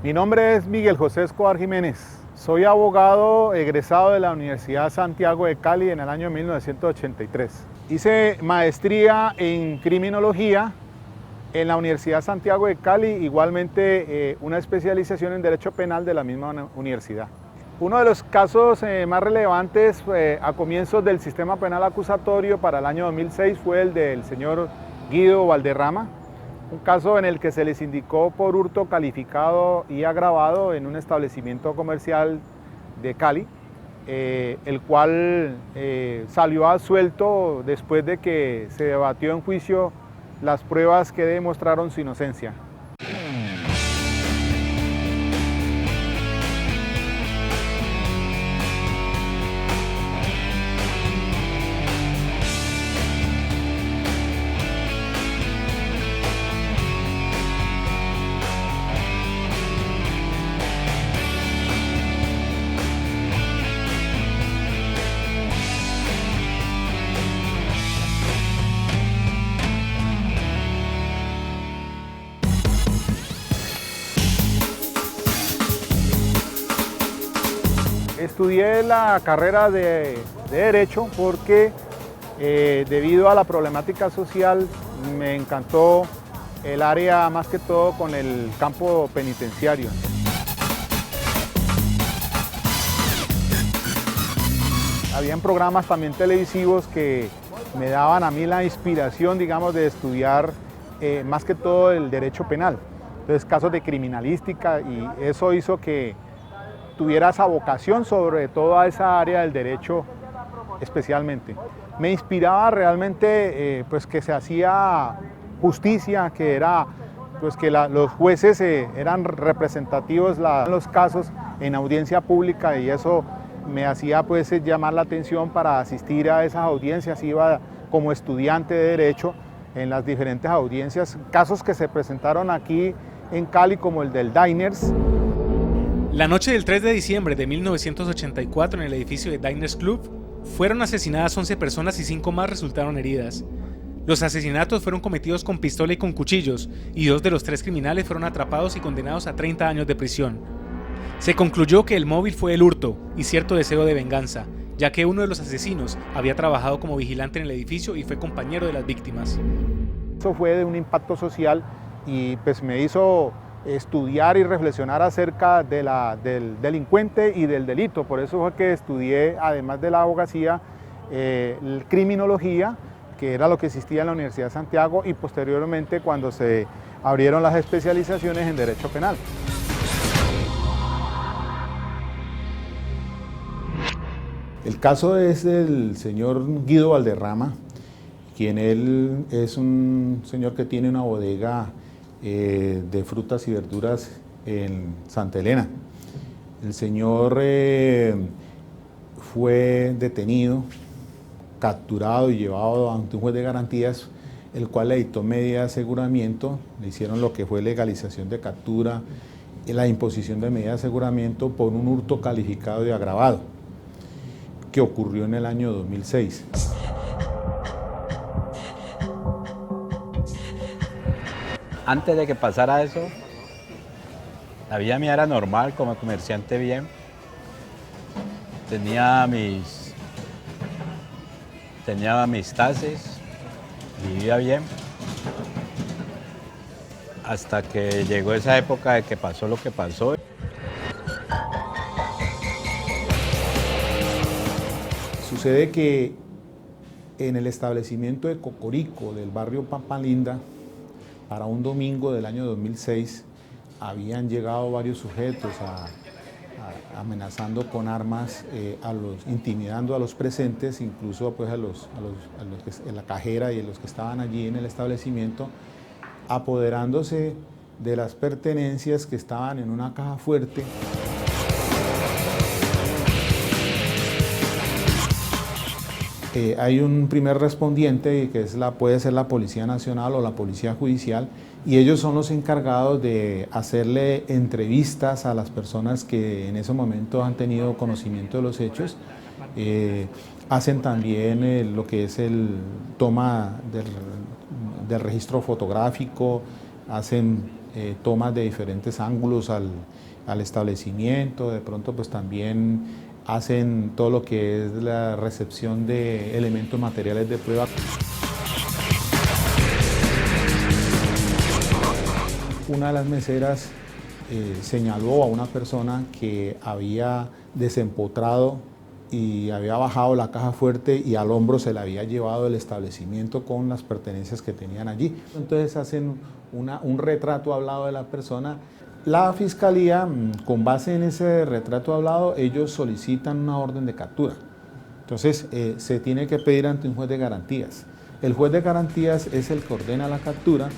Mi nombre es Miguel José Escobar Jiménez. Soy abogado egresado de la Universidad Santiago de Cali en el año 1983. Hice maestría en criminología en la Universidad Santiago de Cali, igualmente una especialización en Derecho Penal de la misma universidad. Uno de los casos más relevantes a comienzos del sistema penal acusatorio para el año 2006 fue el del señor Guido Valderrama, un caso en el que se les indicó por hurto calificado y agravado en un establecimiento comercial de Cali, el cual salió absuelto después de que se debatió en juicio las pruebas que demostraron su inocencia. Estudié la carrera de Derecho porque debido a la problemática social me encantó el área más que todo con el campo penitenciario. Habían programas también televisivos que me daban a mí la inspiración, digamos, de estudiar más que todo el derecho penal. Entonces, casos de criminalística, y eso hizo que tuviera esa vocación sobre toda esa área del derecho especialmente. Me inspiraba realmente pues que se hacía justicia, que era pues que los jueces eran representativos en los casos en audiencia pública, y eso me hacía pues llamar la atención para asistir a esas audiencias. Iba como estudiante de derecho en las diferentes audiencias, casos que se presentaron aquí en Cali como el del Diners. La noche del 3 de diciembre de 1984 en el edificio de Diners Club fueron asesinadas 11 personas y 5 más resultaron heridas. Los asesinatos fueron cometidos con pistola y con cuchillos, y 2 de los 3 criminales fueron atrapados y condenados a 30 años de prisión. Se concluyó que el móvil fue el hurto y cierto deseo de venganza, ya que uno de los asesinos había trabajado como vigilante en el edificio y fue compañero de las víctimas. Eso fue de un impacto social y pues me hizo estudiar y reflexionar acerca del delincuente y del delito. Por eso fue que estudié, además de la abogacía, criminología, que era lo que existía en la Universidad de Santiago, y posteriormente cuando se abrieron las especializaciones en Derecho Penal. El caso es del señor Guido Valderrama, quien él es un señor que tiene una bodega de frutas y verduras en Santa Elena. El señor fue detenido, capturado y llevado ante un juez de garantías, el cual le dictó medidas de aseguramiento, le hicieron lo que fue legalización de captura y la imposición de medidas de aseguramiento por un hurto calificado y agravado, que ocurrió en el año 2006. Antes de que pasara eso, la vida mía era normal, como comerciante bien. Tenía mis tases, vivía bien. Hasta que llegó esa época de que pasó lo que pasó. Sucede que en el establecimiento de Cocorico del barrio Pampa Linda, para un domingo del año 2006, habían llegado varios sujetos amenazando con armas, intimidando a los presentes, incluso pues, en la cajera y a los que estaban allí en el establecimiento, apoderándose de las pertenencias que estaban en una caja fuerte. Hay un primer respondiente que puede ser la Policía Nacional o la Policía Judicial, y ellos son los encargados de hacerle entrevistas a las personas que en ese momento han tenido conocimiento de los hechos. Hacen también lo que es el toma del registro fotográfico, hacen tomas de diferentes ángulos al establecimiento, de pronto pues también hacen todo lo que es la recepción de elementos materiales de prueba. Una de las meseras señaló a una persona que había desempotrado y había bajado la caja fuerte y al hombro se la había llevado el establecimiento con las pertenencias que tenían allí. Entonces hacen un retrato hablado de la persona. La fiscalía, con base en ese retrato hablado, ellos solicitan una orden de captura. Entonces se tiene que pedir ante un juez de garantías. El juez de garantías es el que ordena la captura.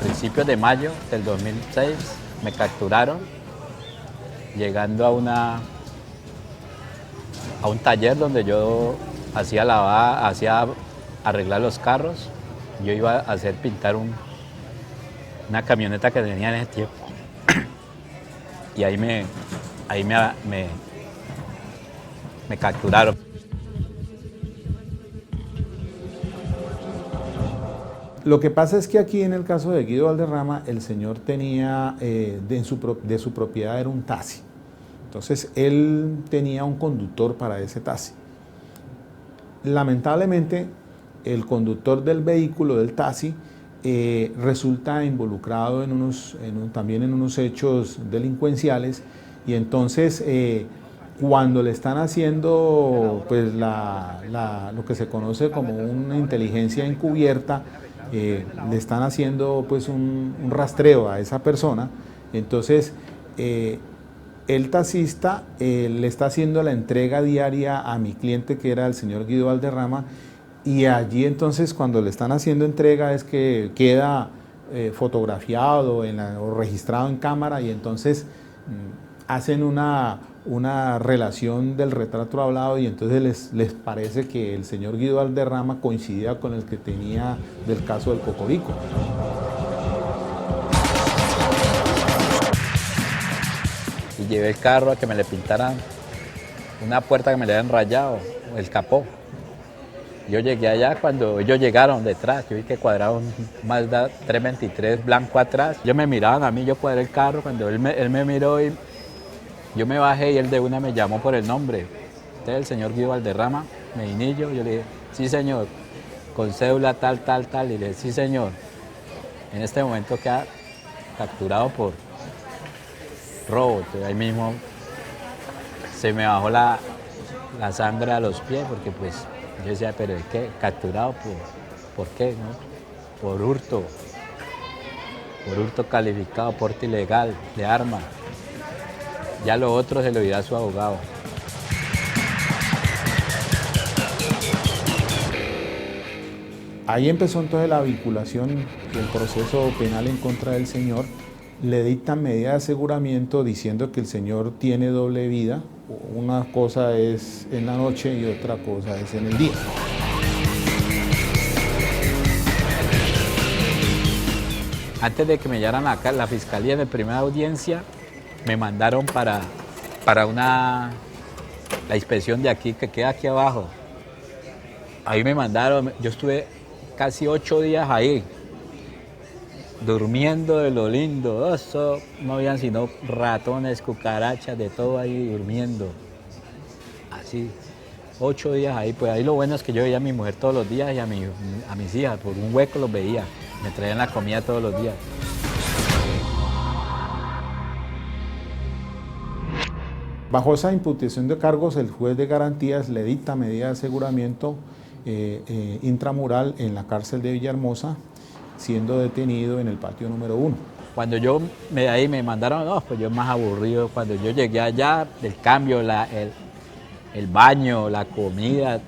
A principios de mayo del 2006 me capturaron llegando a un taller donde yo hacía arreglar los carros. Yo iba a hacer pintar una camioneta que tenía en ese tiempo. Y ahí me capturaron. Lo que pasa es que aquí en el caso de Guido Valderrama, el señor tenía, de su propiedad era un taxi. Entonces él tenía un conductor para ese taxi. Lamentablemente el conductor del vehículo, del taxi, resulta involucrado también en unos hechos delincuenciales y entonces cuando le están haciendo pues, lo que se conoce como una inteligencia encubierta, le están haciendo pues un rastreo a esa persona, entonces el taxista le está haciendo la entrega diaria a mi cliente que era el señor Guido Valderrama y allí entonces cuando le están haciendo entrega es que queda fotografiado o registrado en cámara y entonces hacen una relación del retrato hablado y entonces les parece que el señor Guido Valderrama coincidía con el que tenía del caso del Cocorico. Y llevé el carro a que me le pintaran una puerta que me le habían rayado, el capó. Yo llegué allá cuando ellos llegaron detrás, yo vi que cuadraba un Mazda 323 blanco atrás. Ellos me miraban a mí, yo cuadré el carro, cuando él me miró y yo me bajé y él de una me llamó por el nombre. Usted es el señor Guido Valderrama, Medinillo. Yo le dije, sí señor, con cédula tal. Y le dije, sí señor. En este momento queda capturado por robo. Entonces, ahí mismo se me bajó la sangre a los pies porque pues yo decía, pero ¿de qué? ¿Capturado por qué? ¿No? Por hurto calificado, porte ilegal de arma. Ya lo otro se lo dirá a su abogado. Ahí empezó entonces la vinculación, el proceso penal en contra del señor. Le dictan medida de aseguramiento diciendo que el señor tiene doble vida. Una cosa es en la noche y otra cosa es en el día. Antes de que me llevaran acá, la fiscalía en la primera audiencia, me mandaron para la inspección de aquí, que queda aquí abajo. Ahí me mandaron, yo estuve casi 8 días ahí, durmiendo de lo lindo. Eso no habían sino ratones, cucarachas, de todo ahí durmiendo. Así, 8 días ahí. Pues ahí lo bueno es que yo veía a mi mujer todos los días y a mis hijas, por un hueco los veía. Me traían la comida todos los días. Bajo esa imputación de cargos, el juez de garantías le dicta medida de aseguramiento intramural en la cárcel de Villahermosa, siendo detenido en el patio número 1. Cuando ahí me mandaron, no, pues yo más aburrido. Cuando yo llegué allá, el cambio, el baño, la comida,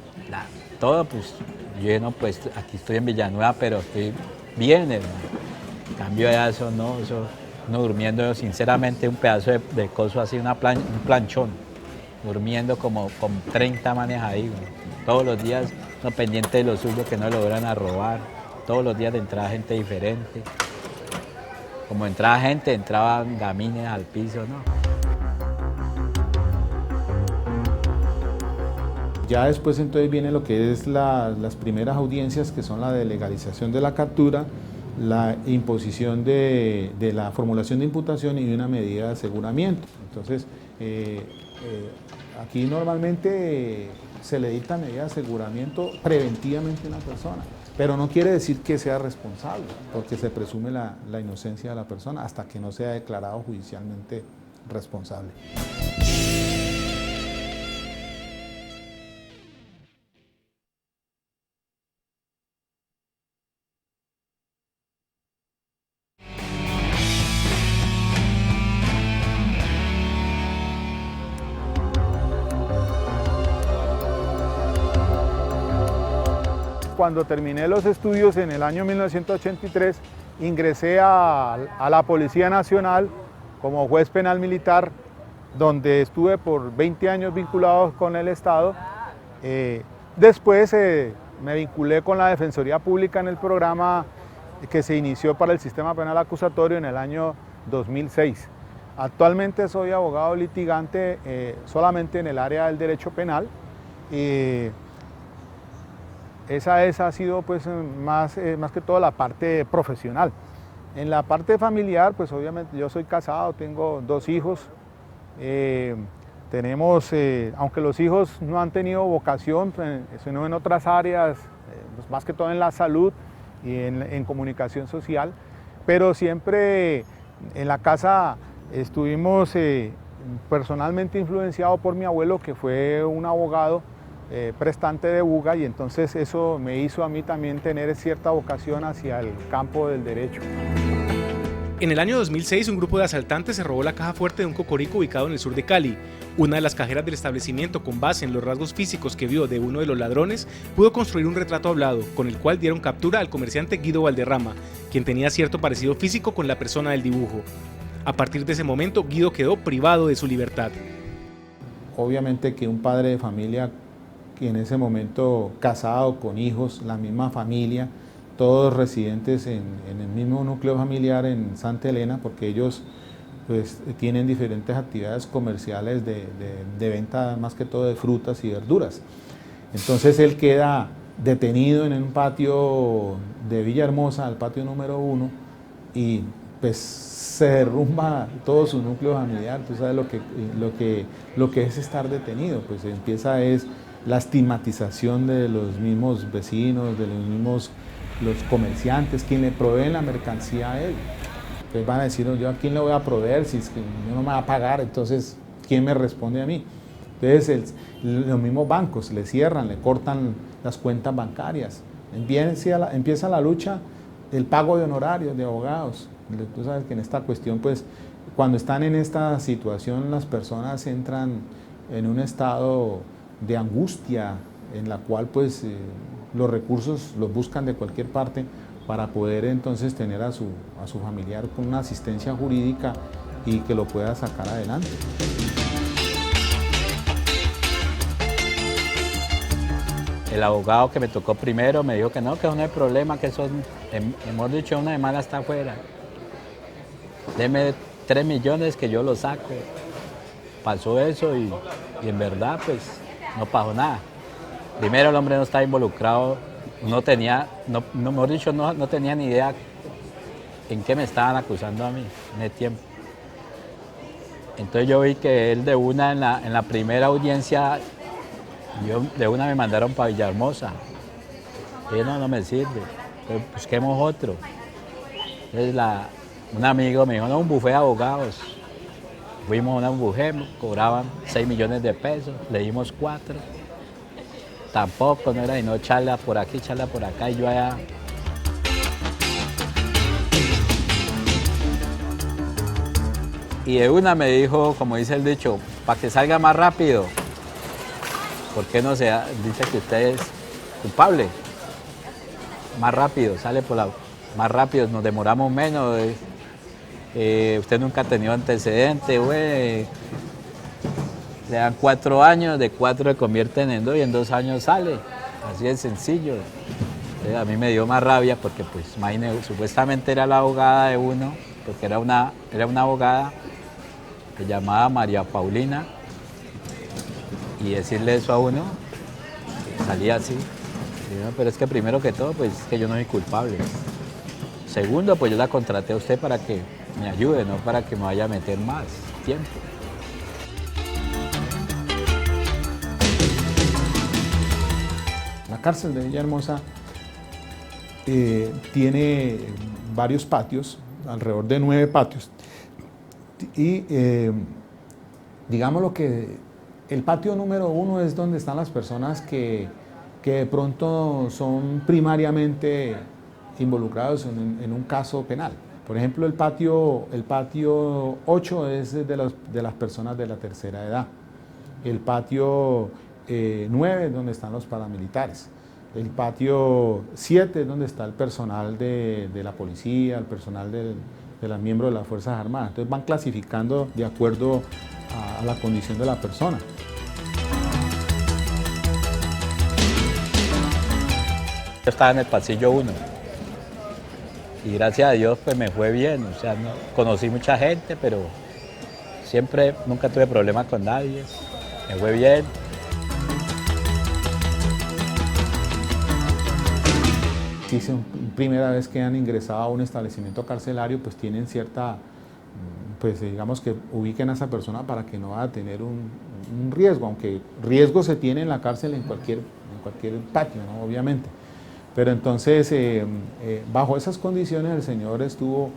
todo, pues yo dije, no, pues aquí estoy en Villanueva, pero estoy bien, hermano. En cambio allá no durmiendo, sinceramente, un pedazo de coso así, un planchón, durmiendo como con 30 manes ahí, güey. Todos los días, no pendiente de los suyos que no logran a robar, todos los días de entrada gente diferente. Como entraba gente, entraban gamines al piso, ¿no? Ya después entonces viene lo que es las primeras audiencias, que son la de legalización de la captura, la imposición de la formulación de imputación y una medida de aseguramiento. Entonces, aquí normalmente se le dicta medida de aseguramiento preventivamente a una persona, pero no quiere decir que sea responsable, porque se presume la inocencia de la persona hasta que no sea declarado judicialmente responsable. Cuando terminé los estudios en el año 1983, ingresé a la Policía Nacional como juez penal militar, donde estuve por 20 años vinculados con el Estado. Después me vinculé con la Defensoría Pública en el programa que se inició para el sistema penal acusatorio en el año 2006. Actualmente soy abogado litigante solamente en el área del derecho penal. Esa ha sido pues más que todo la parte profesional. En la parte familiar, pues obviamente yo soy casado, tengo 2 hijos. Tenemos, aunque los hijos no han tenido vocación, sino en otras áreas, pues más que todo en la salud y en comunicación social, pero siempre en la casa estuvimos personalmente influenciados por mi abuelo, que fue un abogado prestante de Buga, y entonces eso me hizo a mí también tener cierta vocación hacia el campo del derecho. En el año 2006, un grupo de asaltantes se robó la caja fuerte de un cocorico ubicado en el sur de Cali. Una de las cajeras del establecimiento, con base en los rasgos físicos que vio de uno de los ladrones, pudo construir un retrato hablado, con el cual dieron captura al comerciante Guido Valderrama, quien tenía cierto parecido físico con la persona del dibujo. A partir de ese momento, Guido quedó privado de su libertad. Obviamente que un padre de familia, que en ese momento casado, con hijos, la misma familia, todos residentes en el mismo núcleo familiar en Santa Elena, porque ellos pues tienen diferentes actividades comerciales de venta más que todo de frutas y verduras. Entonces él queda detenido en un patio de Villahermosa, el patio número 1, y pues se derrumba todo su núcleo familiar. Tú sabes lo que es estar detenido, pues empieza la estigmatización de los mismos vecinos, de los comerciantes, quien le proveen la mercancía a él. Entonces van a decir, ¿yo a quién le voy a proveer si es que no me va a pagar? Entonces, ¿quién me responde a mí? Entonces, los mismos bancos le cierran, le cortan las cuentas bancarias. Empieza la lucha del pago de honorarios de abogados. Tú sabes que en esta cuestión, pues, cuando están en esta situación, las personas entran en un estado de angustia, en la cual, pues, los recursos los buscan de cualquier parte para poder entonces tener a su familiar con una asistencia jurídica y que lo pueda sacar adelante. El abogado que me tocó primero me dijo que no hay problema, que eso, hemos dicho, una demanda está afuera. Deme 3 millones que yo lo saco. Pasó eso y en verdad pues no pasó nada. Primero el hombre no estaba involucrado, no tenía ni idea en qué me estaban acusando a mí en el tiempo. Entonces yo vi que él de una en la primera audiencia, de una me mandaron para Villahermosa. Y no me sirve, entonces busquemos otro. Entonces un amigo me dijo, no, un bufé de abogados. Fuimos a un bufé, cobraban 6 millones de pesos, le dimos 4. Tampoco, no era sino charla por aquí, charla por acá, y yo allá. Y de una me dijo, como dice el dicho, para que salga más rápido, ¿por qué no dice que usted es culpable? Más rápido, más rápido, nos demoramos menos. Usted nunca ha tenido antecedentes, güey. Le dan 4 años, de 4 se convierten en 2 y en 2 años sale. Así de sencillo. A mí me dio más rabia porque, pues, imagínese, supuestamente era la abogada de uno, porque era una abogada que llamaba María Paulina, y decirle eso a uno, salí así. Y yo, pero es que primero que todo, pues es que yo no soy culpable. Segundo, pues yo la contraté a usted para que me ayude, no para que me vaya a meter más tiempo. La cárcel de Villahermosa tiene varios patios, alrededor de 9 patios. Y digamos lo que el patio número 1 es donde están las personas que de pronto son primariamente involucrados en un caso penal. Por ejemplo, el patio 8 es de las personas de la tercera edad. El patio 9 es donde están los paramilitares. El patio 7 es donde está el personal de la policía, el personal de los miembros de las Fuerzas Armadas. Entonces van clasificando de acuerdo a la condición de la persona. Yo estaba en el pasillo 1 y gracias a Dios pues me fue bien, o sea, no, conocí mucha gente, pero nunca tuve problemas con nadie, me fue bien. Si es primera vez que han ingresado a un establecimiento carcelario, pues tienen cierta, pues digamos que ubiquen a esa persona para que no vaya a tener un riesgo, aunque riesgo se tiene en la cárcel en cualquier patio, ¿no? Obviamente. Pero entonces, bajo esas condiciones, el señor estuvo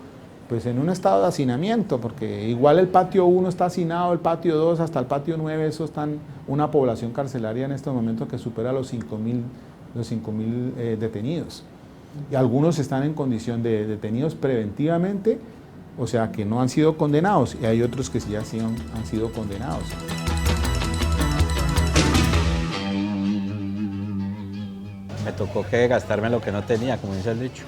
pues, en un estado de hacinamiento, porque igual el patio 1 está hacinado, el patio 2 hasta el patio 9, eso están una población carcelaria en estos momentos que supera los 5.000 detenidos. Y algunos están en condición de detenidos preventivamente, o sea que no han sido condenados, y hay otros que ya sí han sido condenados. Me tocó que gastarme lo que no tenía, como dice el dicho.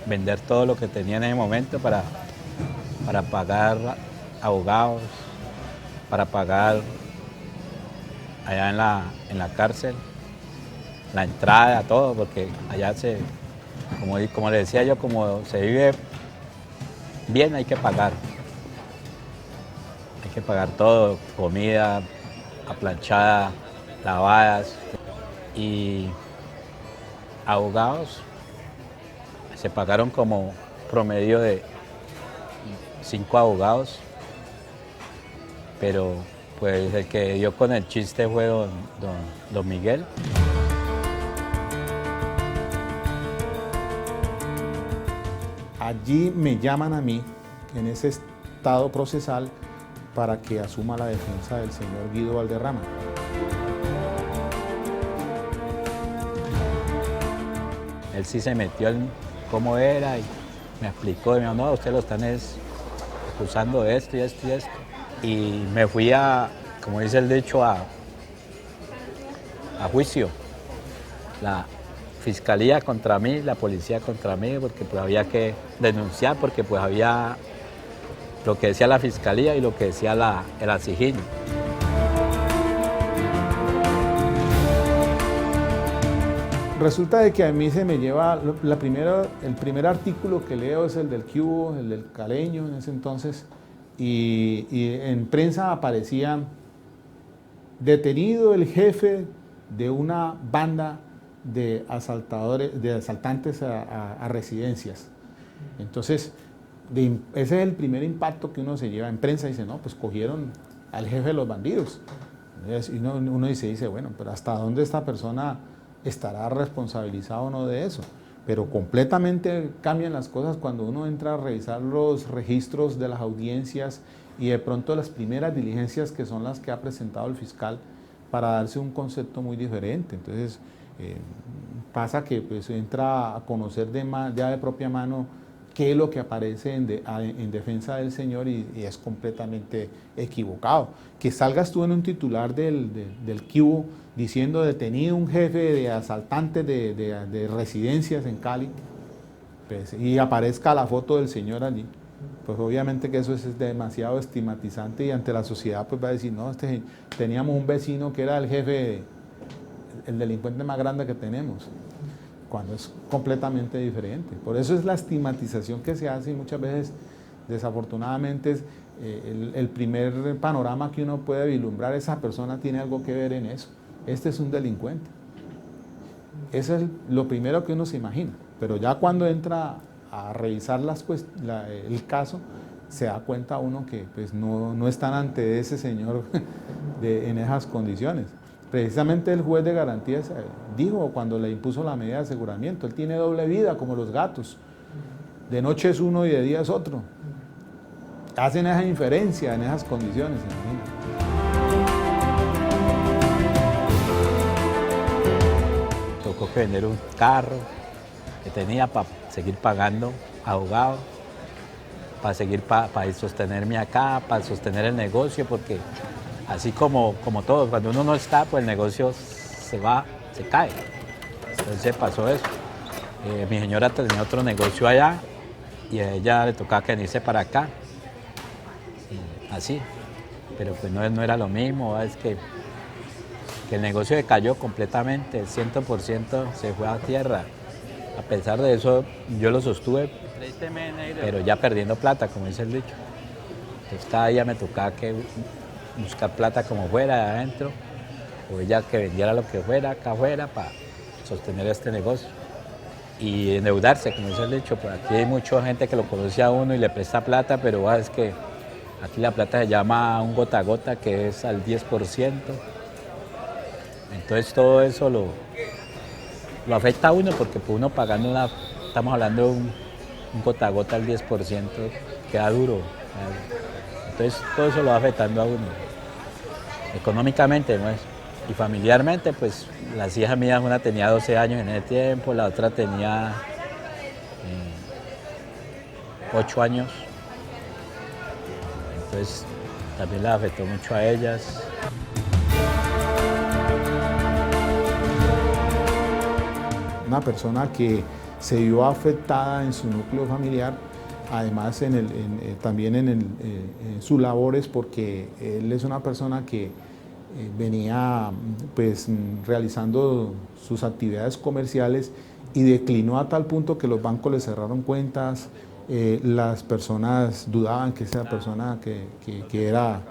Vender todo lo que tenía en ese momento para pagar abogados, para pagar allá en la cárcel, la entrada, todo, porque allá como le decía yo, como se vive bien, hay que pagar. Hay que pagar todo, comida, aplanchada, lavadas. Y abogados se pagaron como promedio de 5 abogados, pero pues el que dio con el chiste fue don Miguel. Allí me llaman a mí, en ese estado procesal, para que asuma la defensa del señor Guido Valderrama. Él sí se metió en cómo era y me explicó, y me dijo, no, usted lo están acusando de esto y esto y esto. Y me fui como dice el dicho, a juicio. La fiscalía contra mí, la policía contra mí, porque pues había que denunciar, porque pues había lo que decía la fiscalía y lo que decía el ASIJIN. Resulta de que a mí se me lleva, el primer artículo que leo es el del Cubo, el del Caleño en ese entonces, y en prensa aparecía detenido el jefe de una banda de asaltantes a residencias. Entonces, ese es el primer impacto que uno se lleva en prensa, dice, no, pues cogieron al jefe de los bandidos. Y uno dice, bueno, pero ¿hasta dónde esta persona estará responsabilizado o no de eso? Pero completamente cambian las cosas cuando uno entra a revisar los registros de las audiencias y de pronto las primeras diligencias que son las que ha presentado el fiscal para darse un concepto muy diferente. Entonces, pasa que pues, entra a conocer ya de propia mano qué es lo que aparece en defensa del señor y es completamente equivocado. Que salgas tú en un titular del Cubo diciendo detenido un jefe de asaltantes de residencias en Cali, pues, y aparezca la foto del señor allí, pues obviamente que eso es demasiado estigmatizante y ante la sociedad pues va a decir, no, teníamos un vecino que era el jefe, el delincuente más grande que tenemos, cuando es completamente diferente. Por eso es la estigmatización que se hace y muchas veces, desafortunadamente, es el primer panorama que uno puede vislumbrar, esa persona tiene algo que ver en eso. este es un delincuente. Eso es lo primero que uno se imagina, pero ya cuando entra a revisar el caso, se da cuenta uno que pues, no están ante ese señor en esas condiciones. Precisamente el juez de garantías dijo cuando le impuso la medida de aseguramiento, él tiene doble vida como los gatos, de noche es uno y de día es otro. Hacen esa inferencia en esas condiciones, imagínate. Tocó que vender un carro que tenía para seguir pagando abogado, para seguir para sostenerme acá, para sostener el negocio, porque así como todo, cuando uno no está, pues el negocio se cae. Entonces pasó eso. Mi señora tenía otro negocio allá y a ella le tocaba que venirse para acá. Así, pero pues no era lo mismo, es que el negocio decayó completamente, el 100% se fue a tierra. A pesar de eso, yo lo sostuve, pero ya perdiendo plata, como dice el dicho. Entonces cada día me tocaba que buscar plata como fuera, de adentro, o ella que vendiera lo que fuera, acá afuera, para sostener este negocio. Y endeudarse, como dice el dicho, pues aquí hay mucha gente que lo conoce a uno y le presta plata, pero es que aquí la plata se llama un gota a gota, que es al 10%. Entonces todo eso lo afecta a uno, porque por uno pagando estamos hablando de un gota a gota al 10%, queda duro. Entonces todo eso lo va afectando a uno. Económicamente, ¿no es? Y familiarmente, pues las hijas mías, una tenía 12 años en ese tiempo, la otra tenía 8 años. Entonces también las afectó mucho a ellas. Una persona que se vio afectada en su núcleo familiar, además también en sus labores, porque él es una persona que venía pues, realizando sus actividades comerciales y declinó a tal punto que los bancos le cerraron cuentas, las personas dudaban que esa persona que era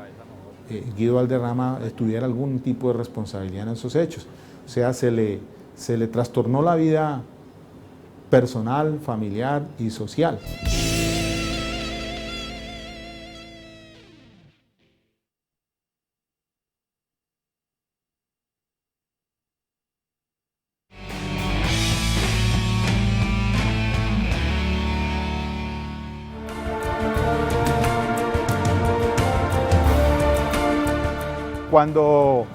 Guido Valderrama tuviera algún tipo de responsabilidad en esos hechos. O sea, se le trastornó la vida personal, familiar y social. Cuando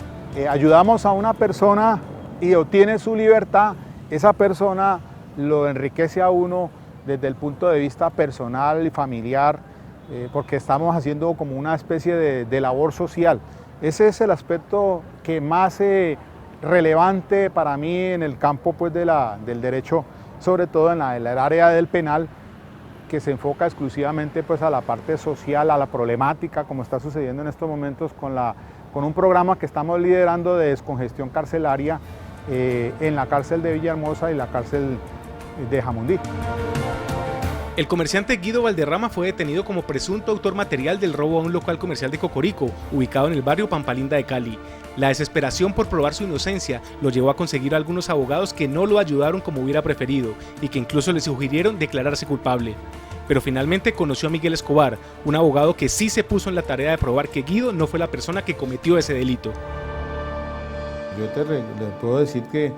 ayudamos a una persona y obtiene su libertad, esa persona lo enriquece a uno desde el punto de vista personal y familiar, porque estamos haciendo como una especie de labor social. Ese es el aspecto que más relevante para mí en el campo pues, del derecho, sobre todo en el área del penal, que se enfoca exclusivamente pues, a la parte social, a la problemática, como está sucediendo en estos momentos con un programa que estamos liderando de descongestión carcelaria en la cárcel de Villahermosa y la cárcel de Jamundí. El comerciante Guido Valderrama fue detenido como presunto autor material del robo a un local comercial de Cocorico, ubicado en el barrio Pampalinda de Cali. La desesperación por probar su inocencia lo llevó a conseguir a algunos abogados que no lo ayudaron como hubiera preferido y que incluso le sugirieron declararse culpable. Pero finalmente conoció a Miguel Escobar, un abogado que sí se puso en la tarea de probar que Guido no fue la persona que cometió ese delito. Yo le puedo decir que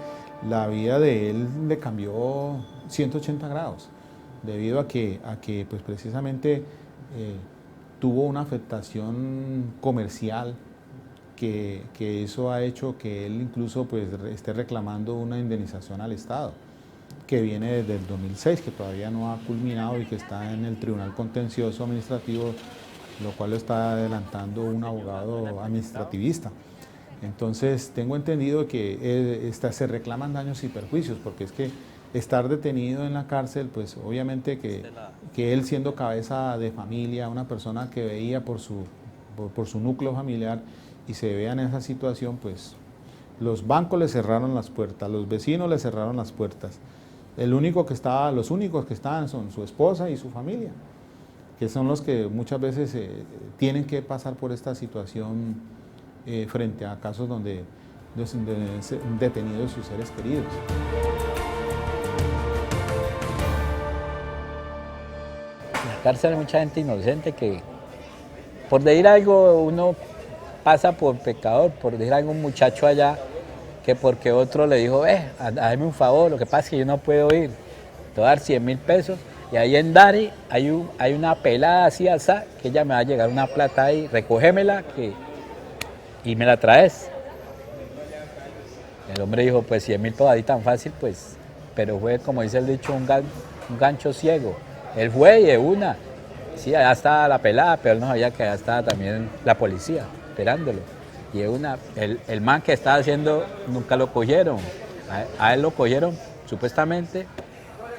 la vida de él le cambió 180 grados, debido a que pues precisamente tuvo una afectación comercial que eso ha hecho que él incluso pues, esté reclamando una indemnización al Estado, que viene desde el 2006, que todavía no ha culminado y que está en el Tribunal Contencioso Administrativo, lo cual lo está adelantando un abogado administrativista. Entonces, tengo entendido que se reclaman daños y perjuicios, porque es que estar detenido en la cárcel, pues obviamente que él siendo cabeza de familia, una persona que veía por su núcleo familiar y se vea en esa situación, pues los bancos le cerraron las puertas, los vecinos le cerraron las puertas. Los únicos que estaban son su esposa y su familia, que son los que muchas veces tienen que pasar por esta situación frente a casos donde donde son detenidos sus seres queridos. En la cárcel hay mucha gente inocente que por decir algo uno pasa por pecador, por decir algo un muchacho allá que porque otro le dijo, hazme un favor, lo que pasa es que yo no puedo ir, te voy a dar 100.000 pesos y ahí en Dari hay una pelada así asá, que ella me va a llegar una plata ahí, recógemela y me la traes. El hombre dijo, pues 100.000 pesos ahí tan fácil, pues, pero fue como dice el dicho, un gancho ciego. Él fue y de una, sí, allá estaba la pelada, pero él no sabía que allá estaba también la policía esperándolo. Y de una, el man que estaba haciendo, nunca lo cogieron. A él lo cogieron supuestamente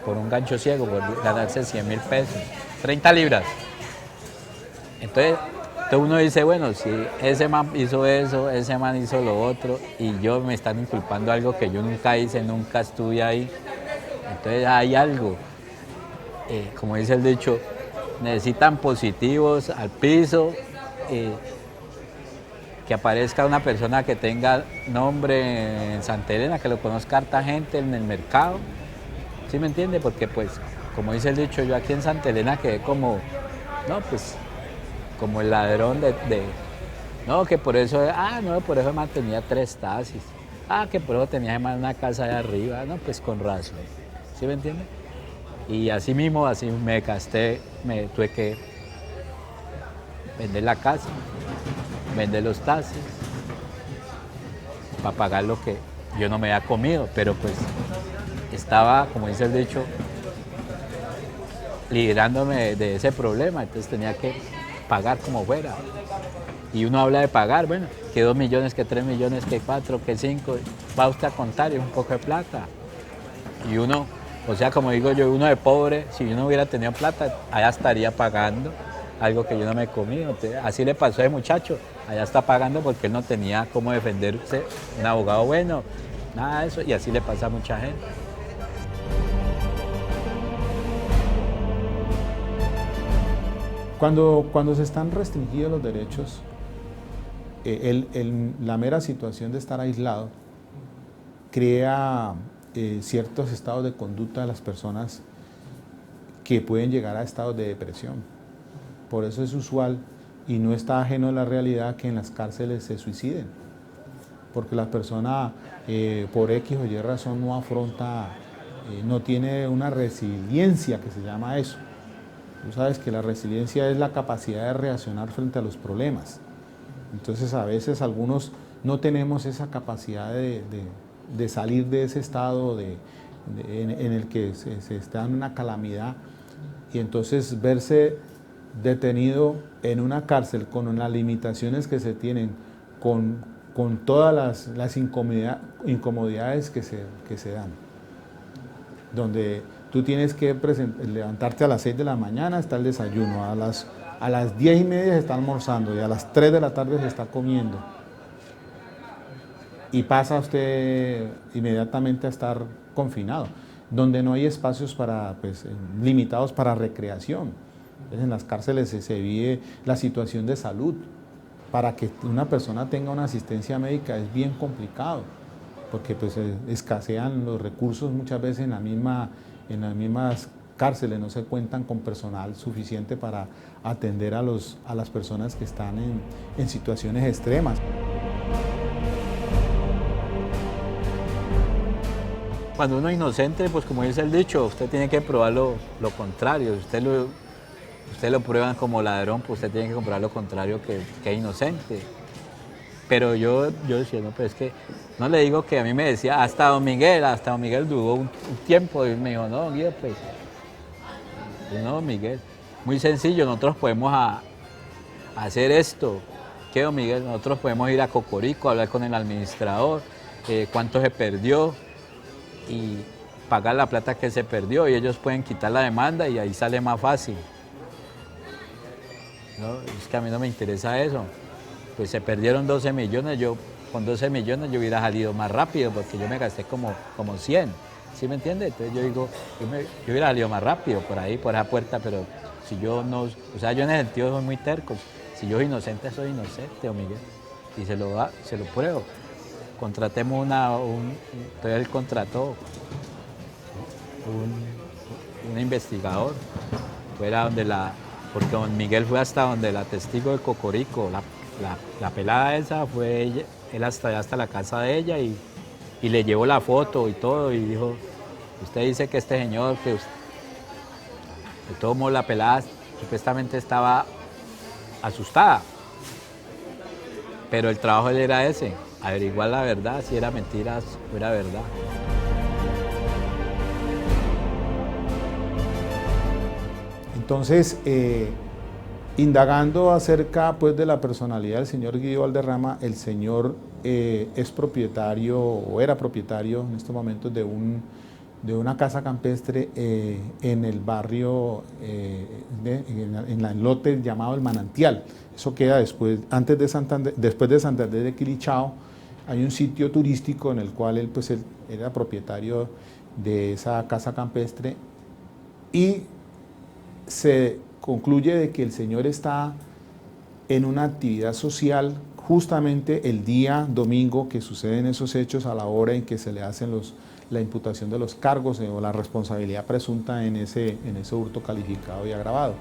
por un gancho ciego, por ganarse 100.000 pesos, 30 libras. Entonces uno dice, bueno, si ese man hizo eso, ese man hizo lo otro, y yo me están inculpando algo que yo nunca hice, nunca estuve ahí. Entonces hay algo, como dice el dicho, necesitan positivos al piso, que aparezca una persona que tenga nombre en Santa Elena, que lo conozca harta gente en el mercado, ¿sí me entiende? Porque pues, como dice el dicho, yo aquí en Santa Elena quedé como, no, pues, como el ladrón no, que por eso, no, por eso mantenía 3 taxis, que por eso tenía además una casa allá arriba, no, pues con razón, ¿sí me entiende? Y así mismo, así me gasté, me tuve que vender la casa, vender los taxis, para pagar lo que yo no me había comido, pero pues estaba, como dice el dicho, librándome de ese problema, entonces tenía que pagar como fuera. Y uno habla de pagar, bueno, que 2 millones, que 3 millones, que 4, que 5, va usted a contar, y es un poco de plata. Y uno, o sea, como digo yo, uno de pobre, si yo no hubiera tenido plata, allá estaría pagando algo que yo no me he comido. Entonces, así le pasó a ese muchacho, allá está pagando porque él no tenía cómo defenderse, un abogado bueno, nada de eso, y así le pasa a mucha gente. Cuando se están restringidos los derechos, la mera situación de estar aislado crea ciertos estados de conducta de las personas que pueden llegar a estados de depresión. Por eso es usual y no está ajeno a la realidad que en las cárceles se suiciden, porque la persona por X o Y razón no afronta, no tiene una resiliencia, que se llama eso. Tú sabes que la resiliencia es la capacidad de reaccionar frente a los problemas. Entonces a veces algunos no tenemos esa capacidad de salir de ese estado en el que se está en una calamidad, y entonces verse detenido en una cárcel con las limitaciones que se tienen, con todas las incomodidades que se dan, donde tú tienes que levantarte a las 6 de la mañana, está el desayuno, a las 10:30 se está almorzando y a las 3 de la tarde se está comiendo. Y pasa usted inmediatamente a estar confinado, donde no hay espacios limitados para recreación. Entonces, en las cárceles se vive la situación de salud. Para que una persona tenga una asistencia médica es bien complicado, porque pues escasean los recursos muchas veces en las mismas cárceles, no se cuentan con personal suficiente para atender a las personas que están en situaciones extremas. Cuando uno es inocente, pues como dice el dicho, usted tiene que probar lo contrario. Si usted lo prueban como ladrón, pues usted tiene que comprobar lo contrario, que es inocente. Pero yo decía, no, pues es que, no le digo que a mí me decía, hasta Don Miguel duró un tiempo, y me dijo, no, Guido, pues, no, Miguel, muy sencillo, nosotros podemos hacer esto. ¿Qué, Don Miguel? Nosotros podemos ir a Cocorico, hablar con el administrador, cuánto se perdió, y pagar la plata que se perdió, y ellos pueden quitar la demanda y ahí sale más fácil. No, es que a mí no me interesa eso. Pues se perdieron 12 millones, con 12 millones yo hubiera salido más rápido, porque yo me gasté como 100, ¿sí me entiende? Entonces yo digo, yo hubiera salido más rápido por ahí, por esa puerta, pero si yo no, o sea, yo en ese sentido soy muy terco. Si yo soy inocente, Don Miguel, y se lo pruebo. contratemos entonces él contrató un investigador, fuera donde porque don Miguel fue hasta donde la testigo de Cocorico, la pelada esa, fue él hasta la casa de ella y le llevó la foto y todo, y dijo, usted dice que este señor, de todos modos la pelada supuestamente estaba asustada, pero el trabajo de él era ese, averiguar la verdad, si era mentira o era verdad. Entonces, indagando acerca pues, de la personalidad del señor Guido Valderrama, el señor es propietario o era propietario en estos momentos de una casa campestre en el barrio, en el lote llamado El Manantial. Eso queda después de Santander de Quilichao. Hay un sitio turístico en el cual él era propietario de esa casa campestre y se concluye de que el señor está en una actividad social justamente el día domingo que suceden esos hechos, a la hora en que se le hacen la imputación de los cargos o la responsabilidad presunta en ese hurto calificado y agravado.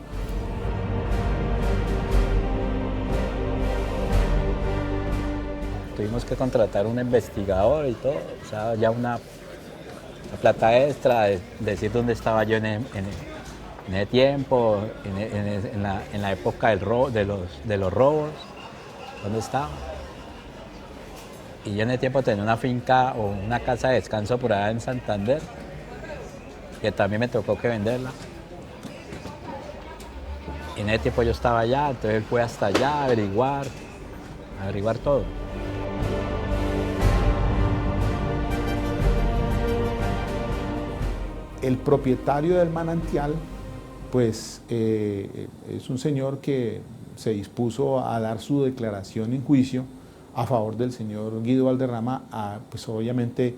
Tuvimos que contratar un investigador y todo, o sea, ya una plata extra, decir dónde estaba yo en ese tiempo, en la época de los robos, dónde estaba. Y yo en ese tiempo tenía una finca o una casa de descanso por allá en Santander, que también me tocó que venderla. En ese tiempo yo estaba allá, entonces él fue hasta allá a averiguar todo. El propietario del manantial, pues es un señor que se dispuso a dar su declaración en juicio a favor del señor Guido Valderrama, pues obviamente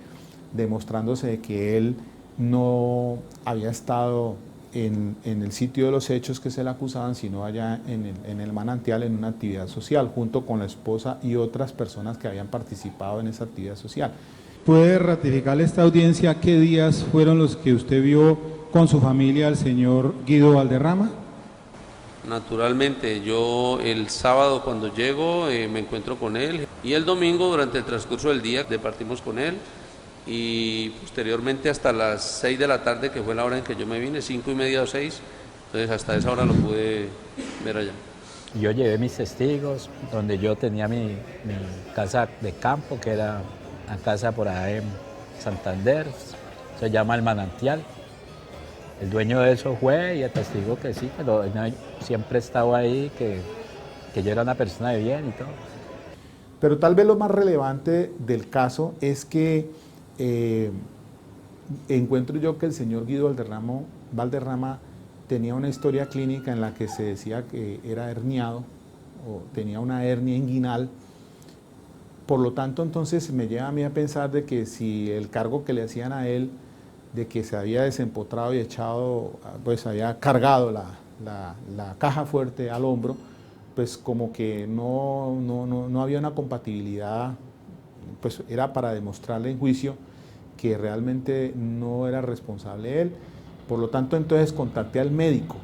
demostrándose que él no había estado en el sitio de los hechos que se le acusaban, sino allá en el manantial en una actividad social, junto con la esposa y otras personas que habían participado en esa actividad social. ¿Puede ratificarle esta audiencia qué días fueron los que usted vio con su familia al señor Guido Valderrama? Naturalmente, yo el sábado cuando llego me encuentro con él y el domingo durante el transcurso del día departimos con él y posteriormente hasta las 6 de la tarde, que fue la hora en que yo me vine, 5:30 o 6, entonces hasta esa hora lo pude ver allá. Yo llevé mis testigos, donde yo tenía mi casa de campo, que era una casa por ahí en Santander, se llama El Manantial. El dueño de eso fue y atestigó que sí, pero siempre he estado ahí, que yo era una persona de bien y todo. Pero tal vez lo más relevante del caso es que encuentro yo que el señor Guido Valderrama tenía una historia clínica en la que se decía que era herniado o tenía una hernia inguinal. Por lo tanto, entonces me lleva a mí a pensar de que si el cargo que le hacían a él de que se había desempotrado y echado, pues había cargado la caja fuerte al hombro, pues como que no había una compatibilidad, pues era para demostrarle en juicio que realmente no era responsable él. Por lo tanto, entonces contacté al médico.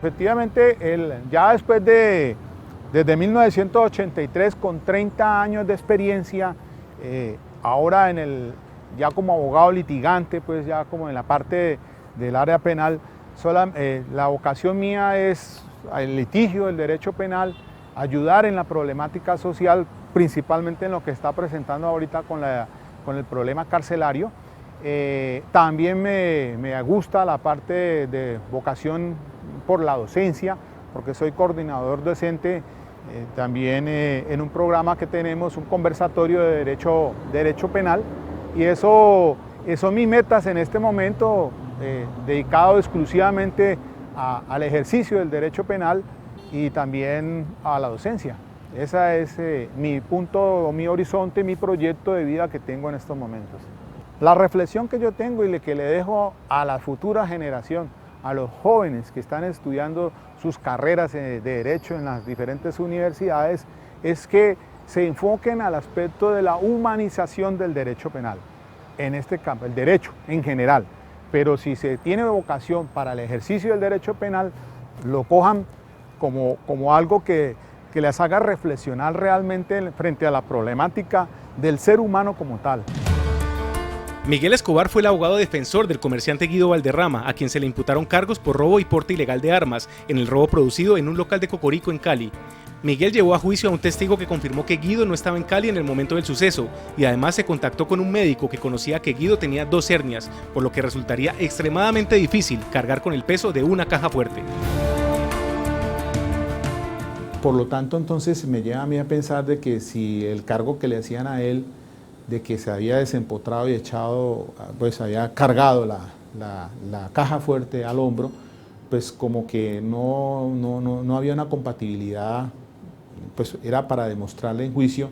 Efectivamente, ya desde 1983, con 30 años de experiencia, ahora ya como abogado litigante, pues ya como en la parte del área penal, la vocación mía es el litigio, el derecho penal, ayudar en la problemática social, principalmente en lo que está presentando ahorita con el problema carcelario. También me gusta la parte de vocación por la docencia, porque soy coordinador docente también en un programa que tenemos, un conversatorio de derecho penal, y eso son mis metas en este momento, dedicado exclusivamente al ejercicio del derecho penal, y también a la docencia. Ese es mi punto, mi horizonte, mi proyecto de vida que tengo en estos momentos. La reflexión que yo tengo y que le dejo a la futura generación, a los jóvenes que están estudiando sus carreras de derecho en las diferentes universidades, es que se enfoquen al aspecto de la humanización del derecho penal, en este campo, el derecho en general. Pero si se tiene vocación para el ejercicio del derecho penal, lo cojan como algo que les haga reflexionar realmente frente a la problemática del ser humano como tal. Miguel Escobar fue el abogado defensor del comerciante Guido Valderrama, a quien se le imputaron cargos por robo y porte ilegal de armas en el robo producido en un local de Cocorico en Cali. Miguel llevó a juicio a un testigo que confirmó que Guido no estaba en Cali en el momento del suceso y además se contactó con un médico que conocía que Guido tenía 2 hernias, por lo que resultaría extremadamente difícil cargar con el peso de una caja fuerte. Por lo tanto, entonces me lleva a mí a pensar de que si el cargo que le hacían a él, de que se había desempotrado y echado, pues había cargado la caja fuerte al hombro, pues como que no había una compatibilidad, pues era para demostrarle en juicio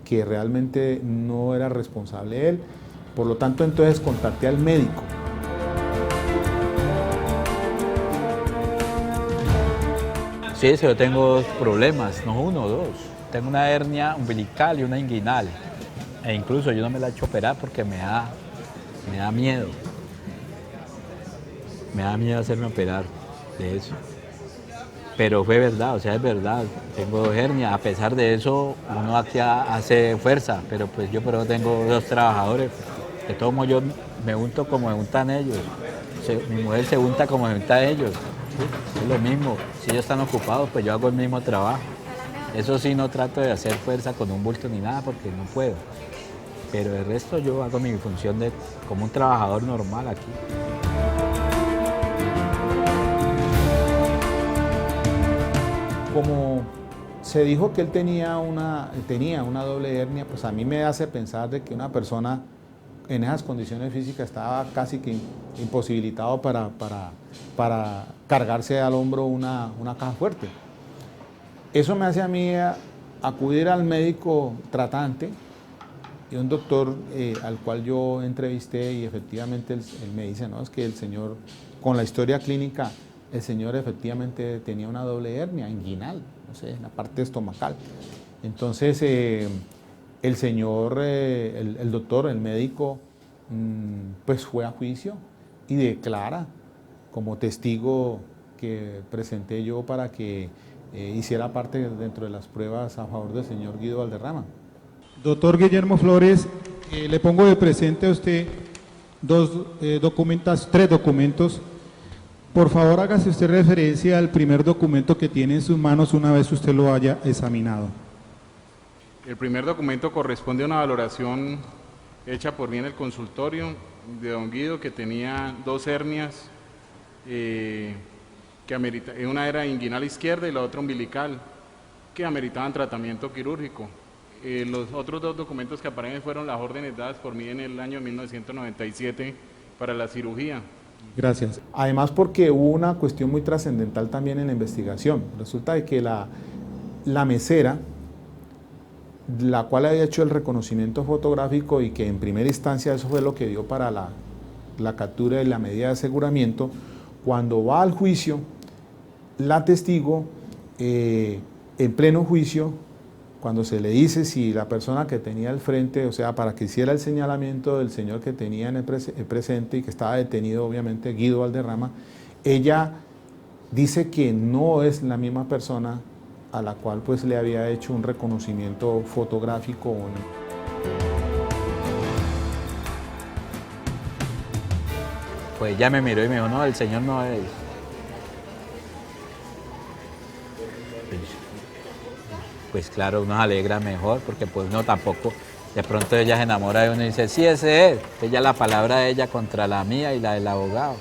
que realmente no era responsable él. Por lo tanto, entonces contacté al médico. Sí, yo tengo 2 problemas, no 1, 2. Tengo una hernia umbilical y una inguinal. E incluso yo no me la he hecho operar porque me da miedo. Me da miedo hacerme operar de eso. Pero fue verdad, o sea, es verdad. Tengo 2 hernias. A pesar de eso, uno aquí hace fuerza. Pero pues yo tengo 2 trabajadores. De todos modos, yo me unto como me untan ellos. Mi mujer se unta como me untan ellos. ¿Sí? Es lo mismo. Si ellos están ocupados, pues yo hago el mismo trabajo. Eso sí, no trato de hacer fuerza con un bulto ni nada porque no puedo. Pero el resto yo hago mi función como un trabajador normal aquí. Como se dijo que él tenía una doble hernia, pues a mí me hace pensar de que una persona en esas condiciones físicas estaba casi que imposibilitado para cargarse al hombro una caja fuerte. Eso me hace a mí acudir al médico tratante y un doctor al cual yo entrevisté y efectivamente él me dice, no, es que el señor, con la historia clínica, el señor efectivamente tenía una doble hernia inguinal, no sé, en la parte estomacal. Entonces el señor, el doctor, el médico, pues fue a juicio y declara como testigo que presenté yo para que hiciera parte dentro de las pruebas a favor del señor Guido Valderrama. Doctor Guillermo Flores, le pongo de presente a usted 3 documentos. Por favor, hágase usted referencia al primer documento que tiene en sus manos una vez usted lo haya examinado. El primer documento corresponde a una valoración hecha por mí en el consultorio de don Guido, que tenía 2 hernias, una era inguinal izquierda y la otra umbilical, que ameritaban tratamiento quirúrgico. Los otros 2 documentos que aparecen fueron las órdenes dadas por mí en el año 1997 para la cirugía. Gracias. Además, porque hubo una cuestión muy trascendental también en la investigación. Resulta de que la mesera, la cual había hecho el reconocimiento fotográfico y que en primera instancia eso fue lo que dio para la captura y la medida de aseguramiento, cuando va al juicio, la testigo, en pleno juicio, cuando se le dice si la persona que tenía al frente, o sea, para que hiciera el señalamiento del señor que tenía en el presente y que estaba detenido, obviamente, Guido Valderrama, ella dice que no es la misma persona a la cual pues le había hecho un reconocimiento fotográfico. Pues ella me miró y me dijo, no, el señor no es. Pues claro, uno se alegra mejor, porque pues no tampoco, de pronto ella se enamora de uno y dice, sí, ese es. Ella, la palabra de ella contra la mía y la del abogado.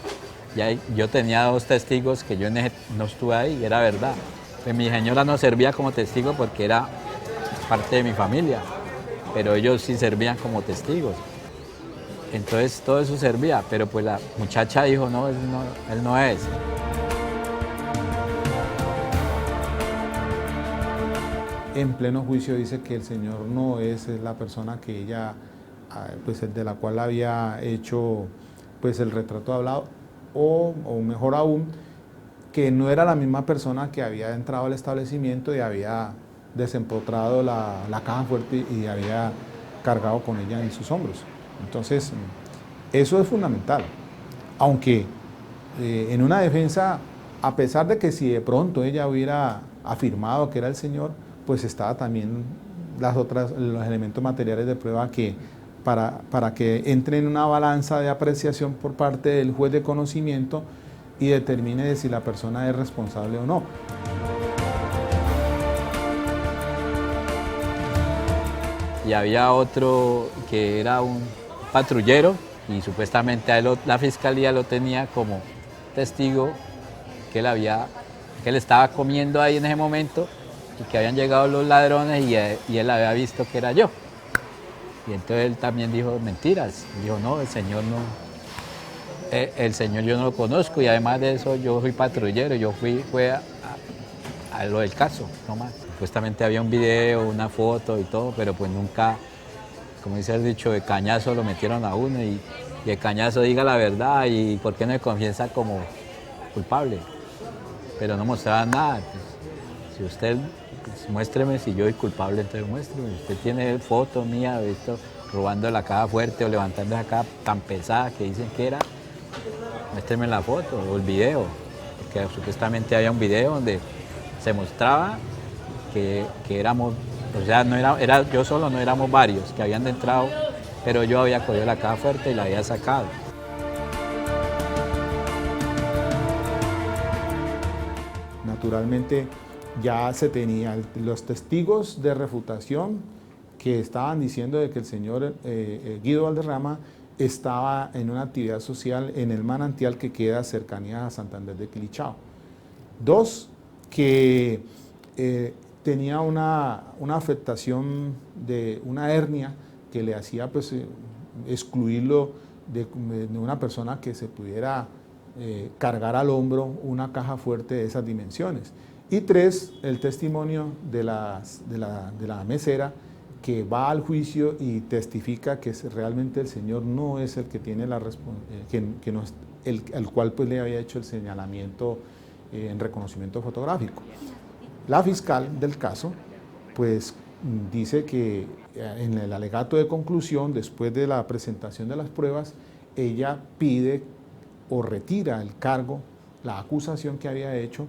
Ya yo tenía 2 testigos que yo no estuve ahí, era verdad. Pues mi señora no servía como testigo porque era parte de mi familia, pero ellos sí servían como testigos. Entonces todo eso servía, pero pues la muchacha dijo, no, él no es. en pleno juicio dice que el señor no es la persona que ella, pues de la cual había hecho pues el retrato hablado, o mejor aún, que no era la misma persona que había entrado al establecimiento y había desempotrado la caja fuerte y había cargado con ella en sus hombros. Entonces, eso es fundamental, aunque en una defensa, a pesar de que si de pronto ella hubiera afirmado que era el señor, pues estaba también los elementos materiales de prueba que para que entre en una balanza de apreciación por parte del juez de conocimiento y determine de si la persona es responsable o no. Y había otro que era un patrullero y supuestamente a él, la fiscalía lo tenía como testigo que él estaba comiendo ahí en ese momento y que habían llegado los ladrones y él había visto que era yo. Y entonces él también dijo mentiras. Dijo, no, el señor yo no lo conozco y además de eso yo fui patrullero, fue a lo del caso, no más. Supuestamente había un video, una foto y todo, pero pues nunca, como dice el dicho, de cañazo lo metieron a uno y de cañazo diga la verdad y por qué no se confiesa como culpable. Pero no mostraban nada. Pues, si usted, pues, muéstreme si yo soy culpable, entonces muéstreme. Usted tiene fotos mías, visto robando la caja fuerte o levantando esa caja tan pesada que dicen que era, muéstreme la foto o el video. Porque supuestamente había un video donde se mostraba que éramos, o sea, yo solo, no éramos varios que habían entrado, pero yo había cogido la caja fuerte y la había sacado. Naturalmente ya se tenían los testigos de refutación que estaban diciendo de que el señor Guido Valderrama estaba en una actividad social en el manantial que queda cercanía a Santander de Quilichao. Dos, que tenía una afectación de una hernia que le hacía pues, excluirlo de una persona que se pudiera cargar al hombro una caja fuerte de esas dimensiones. Y tres, el testimonio de la mesera que va al juicio y testifica que realmente el señor no es el que tiene la responsabilidad, el cual pues le había hecho el señalamiento en reconocimiento fotográfico. La fiscal del caso pues dice que en el alegato de conclusión, después de la presentación de las pruebas, ella pide o retira el cargo, la acusación que había hecho,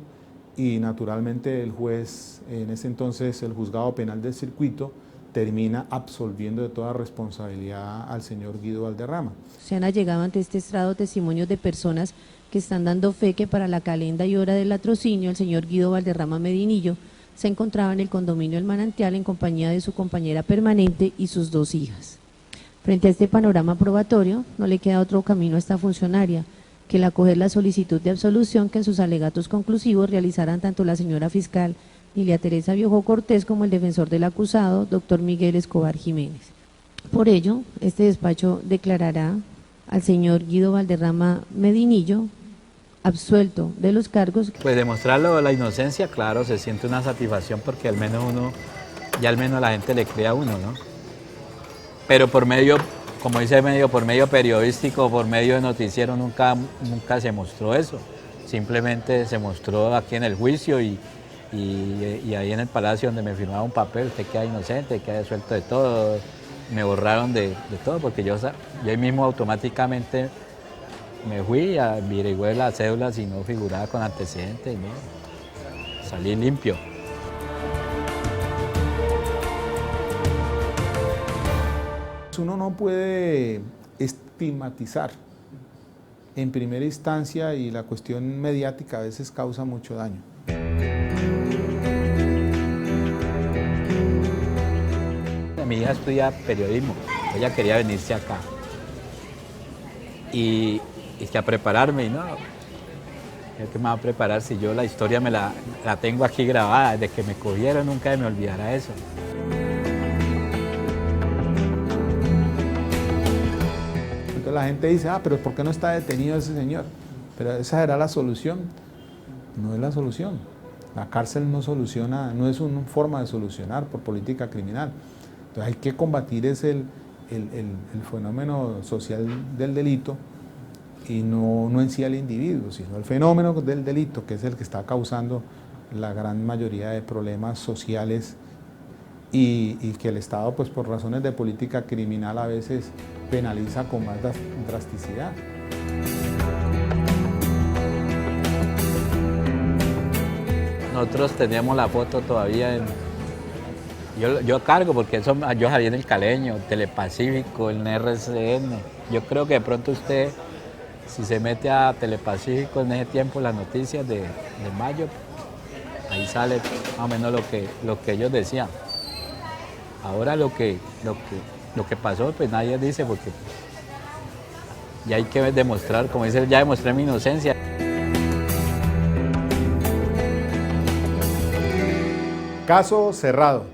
y naturalmente el juez, en ese entonces el juzgado penal del circuito, termina absolviendo de toda responsabilidad al señor Guido Valderrama. Se han allegado ante este estrado testimonios de personas que están dando fe que para la calenda y hora del latrocinio el señor Guido Valderrama Medinillo se encontraba en el condominio El Manantial en compañía de su compañera permanente y sus 2 hijas. Frente a este panorama probatorio, no le queda otro camino a esta funcionaria que el acoger la solicitud de absolución que en sus alegatos conclusivos realizaran tanto la señora fiscal Lilia Teresa Biojo Cortés como el defensor del acusado, doctor Miguel Escobar Jiménez. Por ello, este despacho declarará al señor Guido Valderrama Medinillo absuelto de los cargos. Pues demostrarlo la inocencia, claro, se siente una satisfacción porque al menos la gente le cree a uno, ¿no? Pero por medio, como dice el medio, por medio periodístico, por medio de noticiero, nunca se mostró eso. Simplemente se mostró aquí en el juicio y ahí en el palacio donde me firmaba un papel, usted queda inocente, queda suelto de todo, me borraron de todo porque yo ahí mismo automáticamente me fui, averigué las cédulas y no figuraba con antecedentes, ¿no? Salí limpio. Uno no puede estigmatizar en primera instancia y la cuestión mediática a veces causa mucho daño. Mi hija estudia periodismo, ella quería venirse acá y que a prepararme y no, ¿qué me va a preparar si yo la historia la tengo aquí grabada? Desde que me cogieron nunca me olvidará eso. Entonces la gente dice, pero ¿por qué no está detenido ese señor? Pero esa era la solución. No es la solución. La cárcel no soluciona, no es una forma de solucionar por política criminal. Entonces hay que combatir el fenómeno social del delito y no en sí al individuo, sino el fenómeno del delito, que es el que está causando la gran mayoría de problemas sociales y que el Estado, pues por razones de política criminal, a veces penaliza con más drasticidad. Nosotros teníamos la foto todavía en... Yo cargo porque eso, yo salí en el Caleño, Telepacífico, en RCN. Yo creo que de pronto usted, si se mete a Telepacífico en ese tiempo, las noticias de mayo, ahí sale más o menos lo que ellos decían. Ahora lo que pasó, pues nadie dice, porque ya hay que demostrar, como dice, ya demostré mi inocencia. Caso cerrado.